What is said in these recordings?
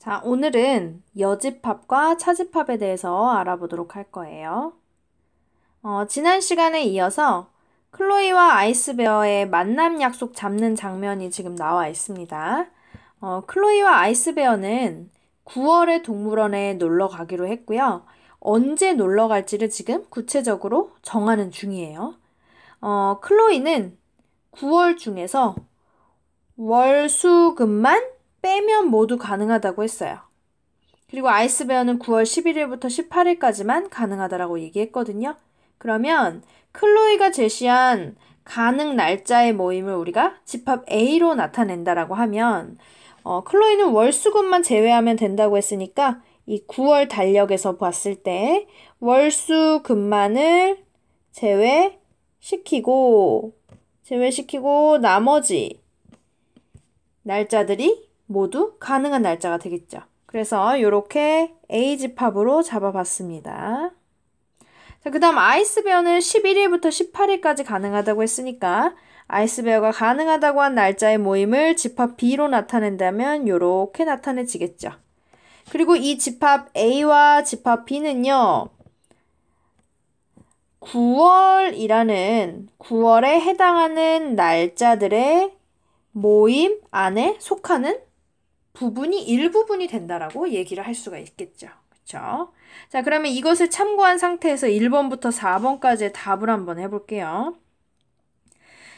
자, 오늘은 여집합과 차집합에 대해서 알아보도록 할 거예요. 지난 시간에 이어서 클로이와 아이스베어의 만남 약속 잡는 장면이 지금 나와 있습니다. 클로이와 아이스베어는 9월에 동물원에 놀러 가기로 했고요. 언제 놀러 갈지를 지금 구체적으로 정하는 중이에요. 클로이는 9월 중에서 월, 수, 금만 빼면 모두 가능하다고 했어요. 그리고 아이스베어는 9월 11일부터 18일까지만 가능하다라고 얘기했거든요. 그러면 클로이가 제시한 가능 날짜의 모임을 우리가 집합 A로 나타낸다라고 하면 클로이는 월수금만 제외하면 된다고 했으니까 이 9월 달력에서 봤을 때 월수금만을 제외시키고 나머지 날짜들이 모두 가능한 날짜가 되겠죠. 그래서 이렇게 A집합으로 잡아봤습니다. 자, 그 다음 아이스베어는 11일부터 18일까지 가능하다고 했으니까 아이스베어가 가능하다고 한 날짜의 모임을 집합 B로 나타낸다면 이렇게 나타내지겠죠. 그리고 이 집합 A와 집합 B는요. 9월에 해당하는 날짜들의 모임 안에 속하는 부분이 일부분이 된다라고 얘기를 할 수가 있겠죠. 그렇죠? 자, 그러면 이것을 참고한 상태에서 1번부터 4번까지의 답을 한번 해볼게요.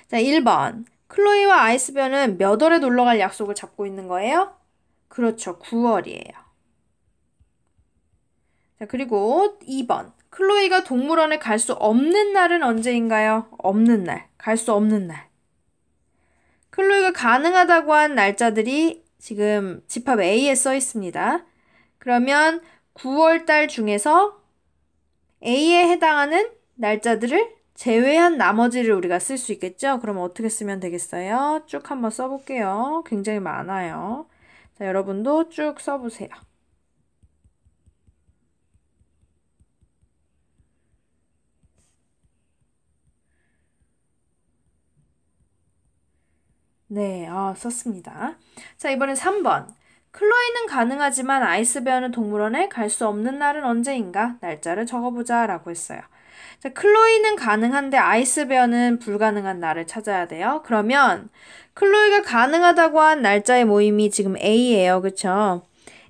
자, 1번. 클로이와 아이스베어는 몇 월에 놀러 갈 약속을 잡고 있는 거예요? 그렇죠. 9월이에요. 자, 그리고 2번. 클로이가 동물원에 갈 수 없는 날은 언제인가요? 없는 날. 갈 수 없는 날. 클로이가 가능하다고 한 날짜들이 지금 집합 A에 써 있습니다. 그러면 9월 달 중에서 A에 해당하는 날짜들을 제외한 나머지를 우리가 쓸 수 있겠죠? 그럼 어떻게 쓰면 되겠어요? 쭉 한번 써볼게요. 굉장히 많아요. 자, 여러분도 쭉 써보세요. 네, 썼습니다. 자, 이번엔 3번. 클로이는 가능하지만 아이스베어는 동물원에 갈 수 없는 날은 언제인가? 날짜를 적어보자 라고 했어요. 자, 클로이는 가능한데 아이스베어는 불가능한 날을 찾아야 돼요. 그러면 클로이가 가능하다고 한 날짜의 모임이 지금 A예요. 그쵸?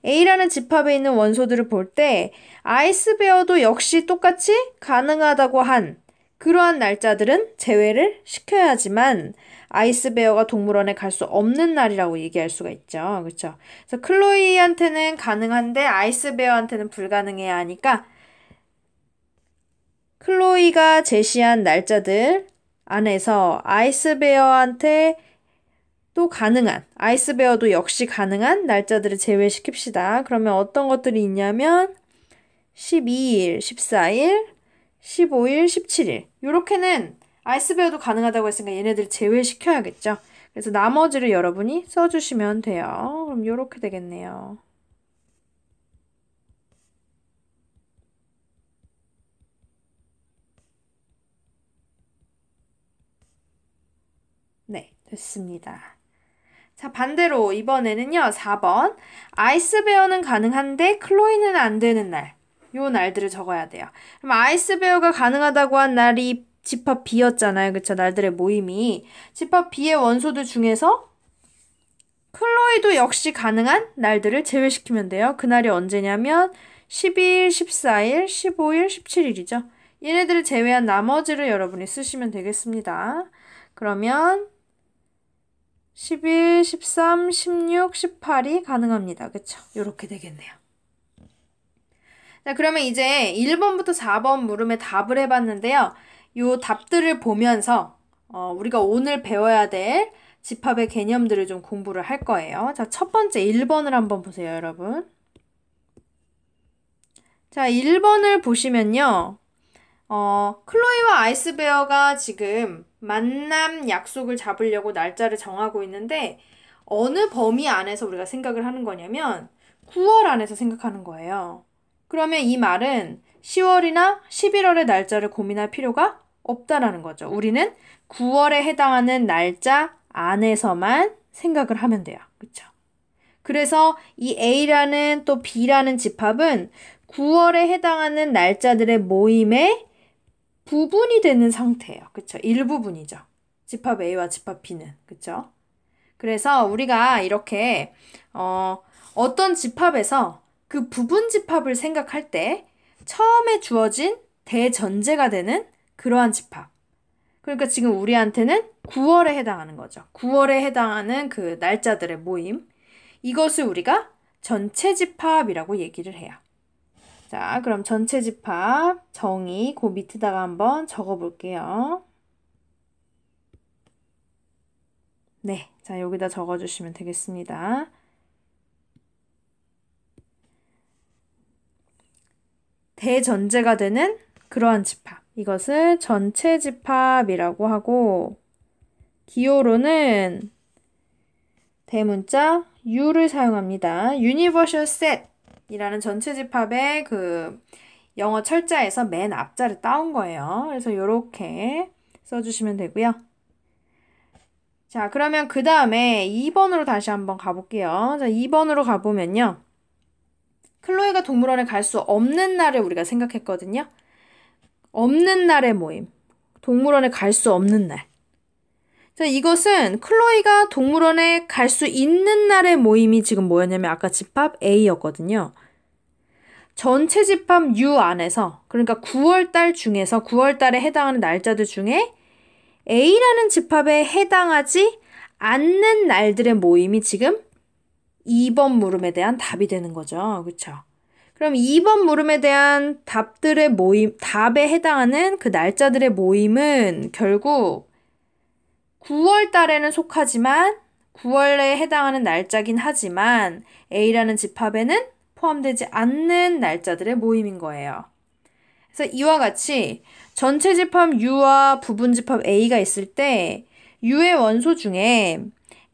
A라는 집합에 있는 원소들을 볼 때 아이스베어도 역시 똑같이 가능하다고 한 그러한 날짜들은 제외를 시켜야지만 아이스베어가 동물원에 갈 수 없는 날이라고 얘기할 수가 있죠. 그렇죠? 그래서 클로이한테는 가능한데 아이스베어한테는 불가능해야 하니까 클로이가 제시한 날짜들 안에서 아이스베어한테 또 가능한, 아이스베어도 역시 가능한 날짜들을 제외시킵시다. 그러면 어떤 것들이 있냐면 12일, 14일, 15일, 17일 이렇게는 아이스베어도 가능하다고 했으니까 얘네들 제외시켜야겠죠. 그래서 나머지를 여러분이 써주시면 돼요. 그럼 이렇게 되겠네요. 네, 됐습니다. 자, 반대로 이번에는요. 4번. 아이스베어는 가능한데 클로이는 안 되는 날. 요 날들을 적어야 돼요. 그럼 아이스베어가 가능하다고 한 날이 집합 B였잖아요. 그쵸? 날들의 모임이. 집합 B의 원소들 중에서 클로이도 역시 가능한 날들을 제외시키면 돼요. 그날이 언제냐면 12일, 14일, 15일, 17일이죠. 얘네들을 제외한 나머지를 여러분이 쓰시면 되겠습니다. 그러면 11, 13, 16, 18이 가능합니다. 그쵸? 이렇게 되겠네요. 자, 그러면 이제 1번부터 4번 물음에 답을 해봤는데요. 요 답들을 보면서 우리가 오늘 배워야 될 집합의 개념들을 좀 공부를 할 거예요. 자, 첫 번째 1번을 한번 보세요, 여러분. 자, 1번을 보시면요. 클로이와 아이스베어가 지금 만남 약속을 잡으려고 날짜를 정하고 있는데 어느 범위 안에서 우리가 생각을 하는 거냐면 9월 안에서 생각하는 거예요. 그러면 이 말은 10월이나 11월의 날짜를 고민할 필요가 없다라는 거죠. 우리는 9월에 해당하는 날짜 안에서만 생각을 하면 돼요. 그쵸? 그래서 이 A라는 또 B라는 집합은 9월에 해당하는 날짜들의 모임의 부분이 되는 상태예요. 그쵸? 일부분이죠. 집합 A와 집합 B는. 그쵸? 그래서 우리가 이렇게 어떤 집합에서 그 부분 집합을 생각할 때 처음에 주어진 대전제가 되는 그러한 집합. 그러니까 지금 우리한테는 9월에 해당하는 거죠. 9월에 해당하는 그 날짜들의 모임. 이것을 우리가 전체 집합이라고 얘기를 해요. 자, 그럼 전체 집합 정의 그 밑에다가 한번 적어볼게요. 네, 자 여기다 적어주시면 되겠습니다. 대전제가 되는 그러한 집합. 이것을 전체 집합이라고 하고 기호로는 대문자 U를 사용합니다. Universal Set 이라는 전체 집합의 그 영어 철자에서 맨 앞자를 따온 거예요. 그래서 이렇게 써주시면 되고요. 자, 그러면 그 다음에 2번으로 다시 한번 가볼게요. 자, 2번으로 가보면요. 클로이가 동물원에 갈 수 없는 날을 우리가 생각했거든요. 없는 날의 모임. 동물원에 갈 수 없는 날. 자, 이것은 클로이가 동물원에 갈 수 있는 날의 모임이 지금 뭐였냐면 아까 집합 A였거든요. 전체 집합 U 안에서 그러니까 9월달 중에서 9월달에 해당하는 날짜들 중에 A라는 집합에 해당하지 않는 날들의 모임이 지금 2번 물음에 대한 답이 되는 거죠. 그렇죠? 그럼 2번 물음에 대한 답들의 모임, 답에 해당하는 그 날짜들의 모임은 결국 9월 달에는 속하지만 9월에 해당하는 날짜긴 하지만 A라는 집합에는 포함되지 않는 날짜들의 모임인 거예요. 그래서 이와 같이 전체 집합 U와 부분 집합 A가 있을 때 U의 원소 중에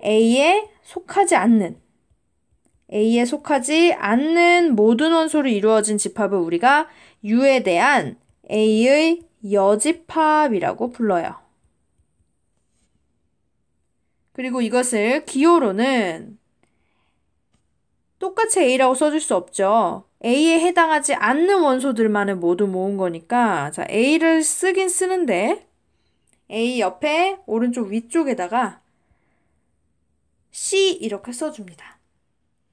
A에 속하지 않는 모든 원소로 이루어진 집합을 우리가 U에 대한 A의 여집합이라고 불러요. 그리고 이것을 기호로는 똑같이 A라고 써줄 수 없죠. A에 해당하지 않는 원소들만을 모두 모은 거니까 자 A를 쓰긴 쓰는데 A 옆에 오른쪽 위쪽에다가 C 이렇게 써줍니다.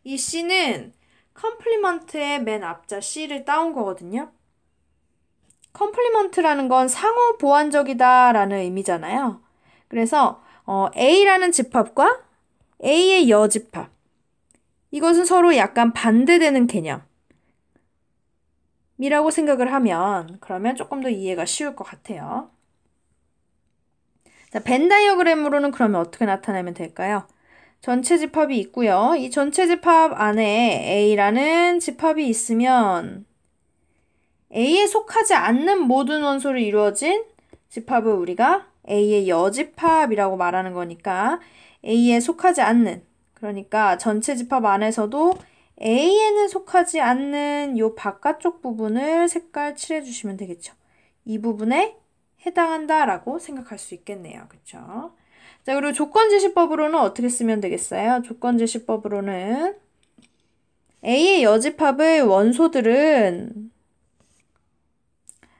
이 C는 컴플리먼트의 맨 앞자 C를 따온 거거든요. 컴플리먼트라는 건 상호 보완적이다 라는 의미잖아요. 그래서 A라는 집합과 A의 여집합 이것은 서로 약간 반대되는 개념이라고 생각을 하면 그러면 조금 더 이해가 쉬울 것 같아요. 자, 벤 다이어그램으로는 그러면 어떻게 나타내면 될까요? 전체 집합이 있고요. 이 전체 집합 안에 A라는 집합이 있으면 A에 속하지 않는 모든 원소로 이루어진 집합을 우리가 A의 여집합이라고 말하는 거니까 A에 속하지 않는 그러니까 전체 집합 안에서도 A에는 속하지 않는 요 바깥쪽 부분을 색깔 칠해주시면 되겠죠. 이 부분에 해당한다라고 생각할 수 있겠네요. 그렇죠? 자, 그리고 조건제시법으로는 어떻게 쓰면 되겠어요? 조건제시법으로는 A의 여집합의 원소들은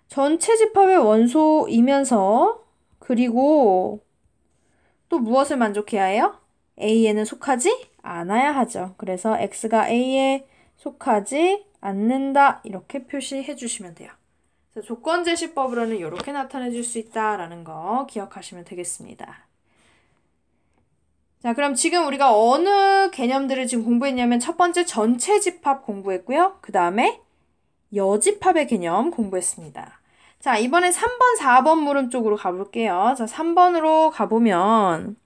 전체 집합의 원소이면서 그리고 또 무엇을 만족해야 해요? A에는 속하지 않아야 하죠. 그래서 X가 A에 속하지 않는다 이렇게 표시해 주시면 돼요. 그래서 조건제시법으로는 이렇게 나타내 줄 수 있다라는 거 기억하시면 되겠습니다. 자, 그럼 지금 우리가 어느 개념들을 지금 공부했냐면 첫 번째 전체 집합 공부했고요. 그 다음에 여집합의 개념 공부했습니다. 자, 이번엔 3번, 4번 물음 쪽으로 가볼게요. 자, 3번으로 가보면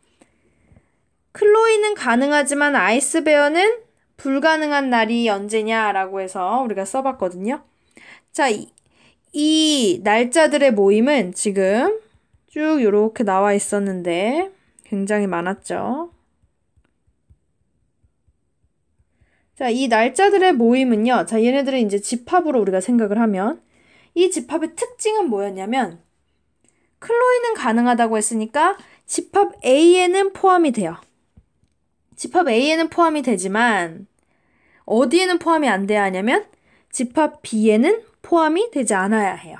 클로이는 가능하지만 아이스베어는 불가능한 날이 언제냐라고 해서 우리가 써봤거든요. 자, 이 날짜들의 모임은 지금 쭉 이렇게 나와 있었는데 굉장히 많았죠. 자, 이 날짜들의 모임은요. 자, 얘네들은 이제 집합으로 우리가 생각을 하면 이 집합의 특징은 뭐였냐면 클로이는 가능하다고 했으니까 집합 A에는 포함이 돼요. 집합 A에는 포함이 되지만 어디에는 포함이 안 돼야 하냐면 집합 B에는 포함이 되지 않아야 해요.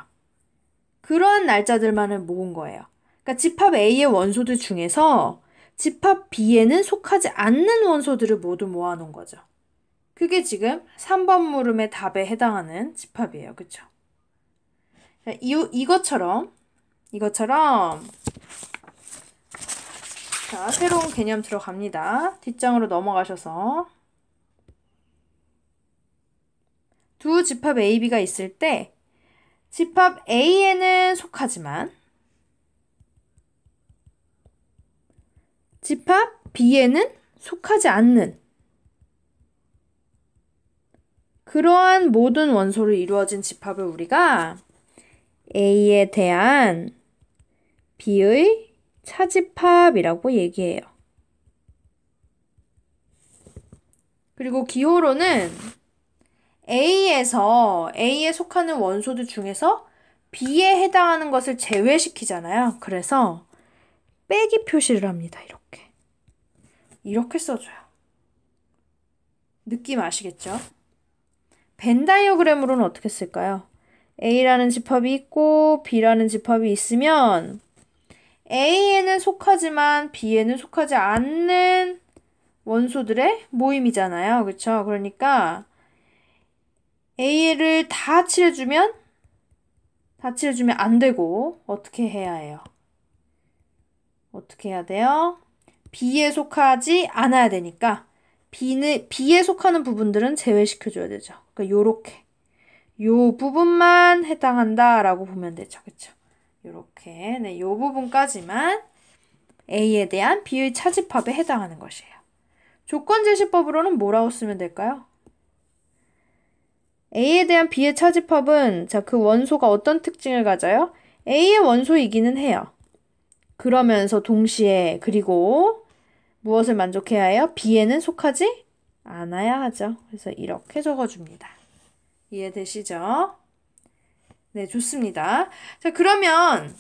그러한 날짜들만을 모은 거예요. 그러니까 집합 A의 원소들 중에서 집합 B에는 속하지 않는 원소들을 모두 모아놓은 거죠. 그게 지금 3번 물음의 답에 해당하는 집합이에요. 그쵸? 이것처럼 자, 새로운 개념 들어갑니다. 뒷장으로 넘어가셔서 두 집합 A, B가 있을 때 집합 A에는 속하지만 집합 B에는 속하지 않는 그러한 모든 원소로 이루어진 집합을 우리가 A에 대한 B의 차집합이라고 얘기해요. 그리고 기호로는 A에 속하는 원소들 중에서 B에 해당하는 것을 제외시키잖아요. 그래서 빼기 표시를 합니다. 이렇게 써줘요. 느낌 아시겠죠? 벤 다이어그램으로는 어떻게 쓸까요? A라는 집합이 있고 B라는 집합이 있으면 A에는 속하지만 B에는 속하지 않는 원소들의 모임이잖아요. 그렇죠? 그러니까 A를 다 칠해주면 안 되고 어떻게 해야 해요? 어떻게 해야 돼요? B에 속하지 않아야 되니까 B에 속하는 부분들은 제외시켜줘야 되죠. 그러니까 요렇게 요 부분만 해당한다라고 보면 되죠. 그쵸? 요렇게 네, 요 부분까지만 A에 대한 B의 차집합에 해당하는 것이에요. 조건제시법으로는 뭐라고 쓰면 될까요? A에 대한 B의 차집합은 자, 그 원소가 어떤 특징을 가져요? A의 원소이기는 해요. 그러면서 동시에 그리고 무엇을 만족해야 해요? B에는 속하지 않아야 하죠. 그래서 이렇게 적어줍니다. 이해되시죠? 네, 좋습니다. 자, 그러면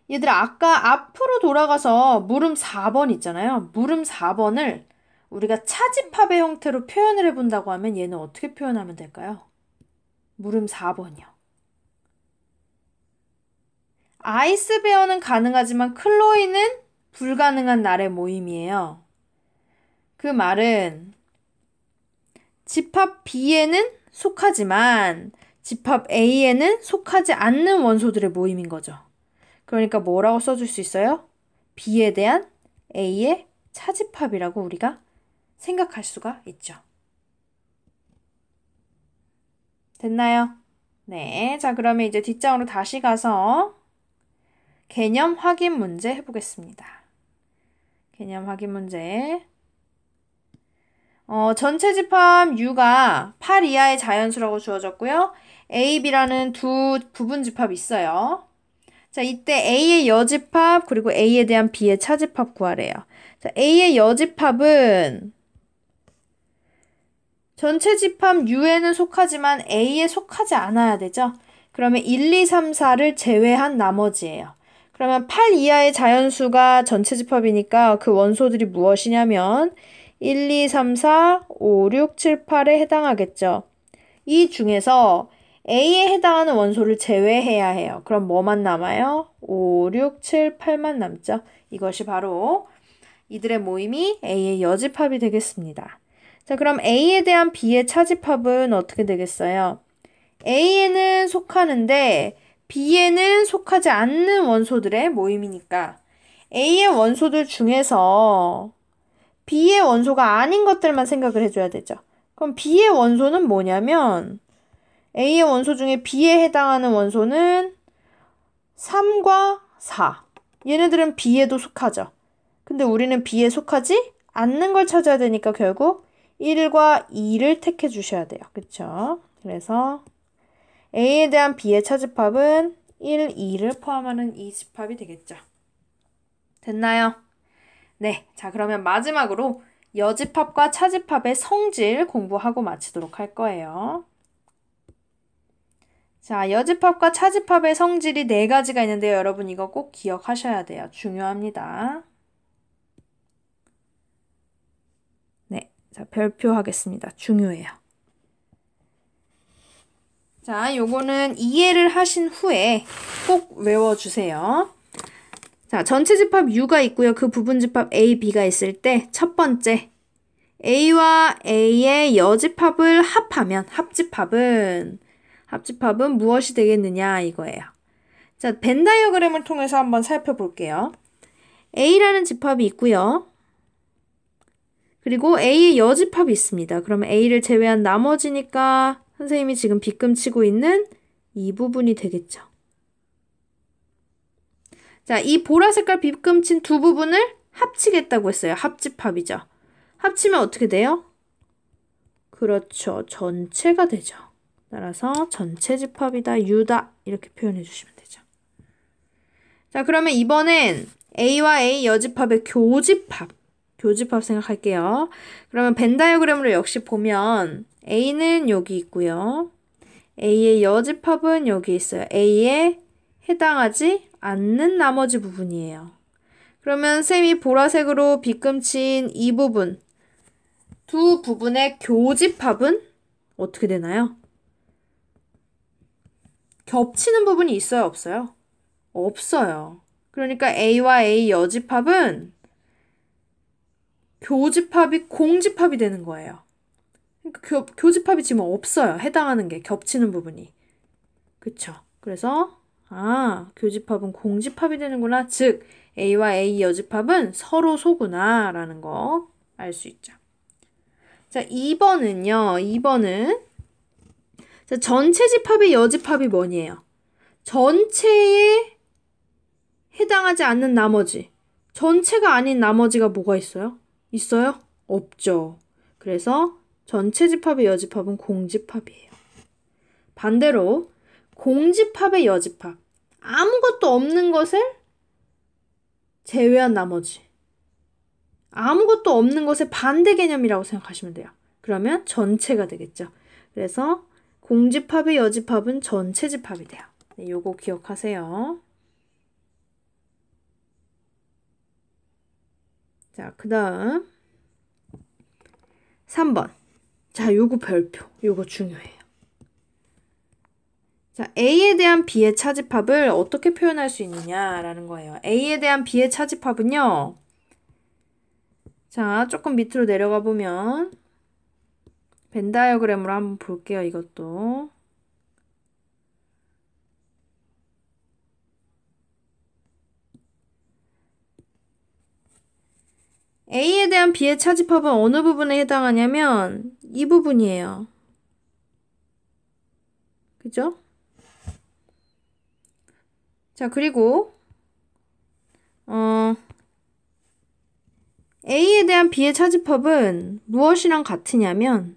얘들아 아까 앞으로 돌아가서 물음 4번 있잖아요. 물음 4번을 우리가 차집합의 형태로 표현을 해본다고 하면 얘는 어떻게 표현하면 될까요? 물음 4번이요. 아이스베어는 가능하지만 클로이는 불가능한 날의 모임이에요. 그 말은 집합 B에는 속하지만 집합 A에는 속하지 않는 원소들의 모임인 거죠. 그러니까 뭐라고 써줄 수 있어요? B에 대한 A의 차집합이라고 우리가 생각할 수가 있죠. 됐나요? 네. 자, 그러면 이제 뒷장으로 다시 가서 개념 확인 문제 해보겠습니다. 개념 확인 문제. 전체 집합 U가 8 이하의 자연수라고 주어졌고요. A, B라는 두 부분 집합이 있어요. 자, 이때 A의 여집합 그리고 A에 대한 B의 차집합 구하래요. 자, A의 여집합은 전체 집합 U에는 속하지만 A에 속하지 않아야 되죠. 그러면 1, 2, 3, 4를 제외한 나머지예요. 그러면 8 이하의 자연수가 전체 집합이니까 그 원소들이 무엇이냐면 1, 2, 3, 4, 5, 6, 7, 8에 해당하겠죠. 이 중에서 A에 해당하는 원소를 제외해야 해요. 그럼 뭐만 남아요? 5, 6, 7, 8만 남죠. 이것이 바로 이들의 모임이 A의 여집합이 되겠습니다. 자, 그럼 A에 대한 B의 차집합은 어떻게 되겠어요? A에는 속하는데 B에는 속하지 않는 원소들의 모임이니까 A의 원소들 중에서 B의 원소가 아닌 것들만 생각을 해줘야 되죠. 그럼 B의 원소는 뭐냐면 A의 원소 중에 B에 해당하는 원소는 3과 4. 얘네들은 B에도 속하죠. 근데 우리는 B에 속하지 않는 걸 찾아야 되니까 결국 1과 2를 택해 주셔야 돼요. 그쵸? 그래서 A에 대한 B의 차집합은 1, 2를 포함하는 이 집합이 되겠죠. 됐나요? 네. 자, 그러면 마지막으로 여집합과 차집합의 성질 공부하고 마치도록 할 거예요. 자, 여집합과 차집합의 성질이 4가지가 있는데요. 여러분 이거 꼭 기억하셔야 돼요. 중요합니다. 자, 별표하겠습니다. 중요해요. 자, 요거는 이해를 하신 후에 꼭 외워주세요. 자, 전체 집합 U가 있고요. 그 부분 집합 A, B가 있을 때 첫 번째 A와 A의 여집합을 합하면 합집합은 무엇이 되겠느냐 이거예요. 자, 벤 다이어그램을 통해서 한번 살펴볼게요. A라는 집합이 있고요. 그리고 A의 여집합이 있습니다. 그러면 A를 제외한 나머지니까 선생님이 지금 빗금 치고 있는 이 부분이 되겠죠. 자, 이 보라색깔 빗금 친 두 부분을 합치겠다고 했어요. 합집합이죠. 합치면 어떻게 돼요? 그렇죠. 전체가 되죠. 따라서 전체 집합이다, U다 이렇게 표현해 주시면 되죠. 자, 그러면 이번엔 A와 A 여집합의 교집합 생각할게요. 그러면 벤 다이어그램으로 역시 보면 A는 여기 있고요. A의 여집합은 여기 있어요. A에 해당하지 않는 나머지 부분이에요. 그러면 쌤이 보라색으로 빗금 친 이 부분, 두 부분의 교집합은 어떻게 되나요? 겹치는 부분이 있어요, 없어요? 없어요. 그러니까 A와 A 여집합은 교집합이 공집합이 되는 거예요. 그러니까 교집합이 지금 없어요. 해당하는 게 겹치는 부분이. 그쵸? 그래서 교집합은 공집합이 되는구나. 즉 A와 A 여집합은 서로 소구나 라는 거 알 수 있죠. 자, 2번은 자, 전체 집합의 여집합이 뭐니에요? 전체에 해당하지 않는 나머지. 전체가 아닌 나머지가 뭐가 있어요? 있어요? 없죠. 그래서 전체 집합의 여집합은 공집합이에요. 반대로 공집합의 여집합. 아무것도 없는 것을 제외한 나머지. 아무것도 없는 것의 반대 개념이라고 생각하시면 돼요. 그러면 전체가 되겠죠. 그래서 공집합의 여집합은 전체 집합이 돼요. 네, 요거 기억하세요. 자, 그 다음 3번. 자, 요거 별표. 요거 중요해요. 자, A에 대한 B의 차집합을 어떻게 표현할 수 있느냐라는 거예요. A에 대한 B의 차집합은요. 자, 조금 밑으로 내려가 보면 벤 다이어그램으로 한번 볼게요. 이것도. A에 대한 B의 차집합은 어느 부분에 해당하냐면 이 부분이에요. 그죠? 자, 그리고 A에 대한 B의 차집합은 무엇이랑 같으냐면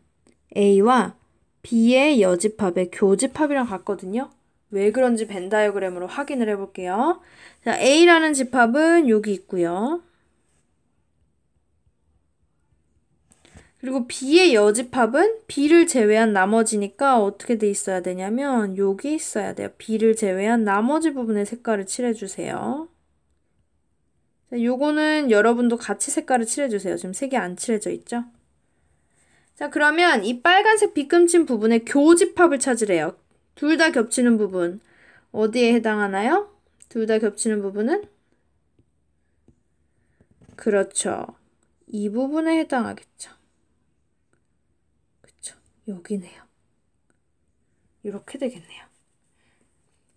A와 B의 여집합의 교집합이랑 같거든요. 왜 그런지 벤 다이어그램으로 확인을 해볼게요. 자, A라는 집합은 여기 있고요. 그리고 B의 여집합은 B를 제외한 나머지니까 어떻게 돼 있어야 되냐면 여기 있어야 돼요. B를 제외한 나머지 부분에 색깔을 칠해주세요. 자, 요거는 여러분도 같이 색깔을 칠해주세요. 지금 색이 안 칠해져 있죠? 자, 그러면 이 빨간색 빗금친 부분의 교집합을 찾으래요. 둘 다 겹치는 부분. 어디에 해당하나요? 둘 다 겹치는 부분은? 그렇죠. 이 부분에 해당하겠죠. 그쵸. 여기네요. 이렇게 되겠네요.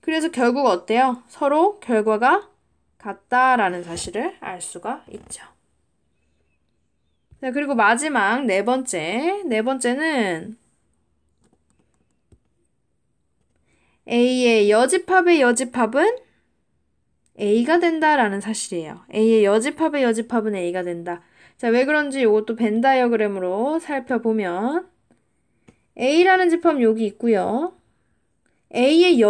그래서 결국 어때요? 서로 결과가 같다라는 사실을 알 수가 있죠. 자, 그리고 마지막 네 번째는 A의 여집합의 여집합은 A가 된다라는 사실이에요. A의 여집합의 여집합은 A가 된다. 자, 왜 그런지 이것도 벤 다이어그램으로 살펴보면 A라는 집합 여기 있고요. A의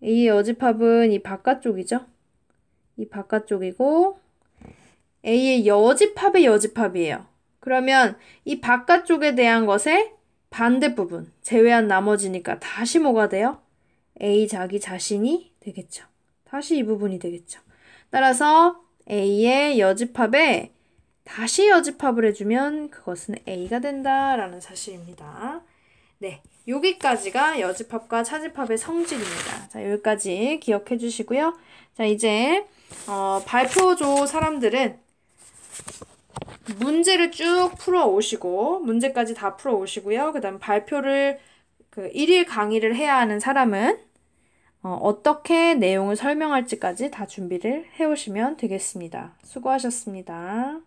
여집합은 이 바깥쪽이죠. 이 바깥쪽이고 A의 여집합의 여집합이에요. 그러면 이 바깥쪽에 대한 것의 반대 부분, 제외한 나머지니까 다시 뭐가 돼요? A 자기 자신이 되겠죠. 다시 이 부분이 되겠죠. 따라서 A의 여집합의 다시 여집합을 해주면 그것은 A가 된다라는 사실입니다. 네, 여기까지가 여집합과 차집합의 성질입니다. 자, 여기까지 기억해 주시고요. 자, 이제 발표조 사람들은 문제를 쭉 풀어 오시고 문제까지 다 풀어 오시고요. 그다음 발표를 그 1일 강의를 해야 하는 사람은 어떻게 내용을 설명할지까지 다 준비를 해 오시면 되겠습니다. 수고하셨습니다.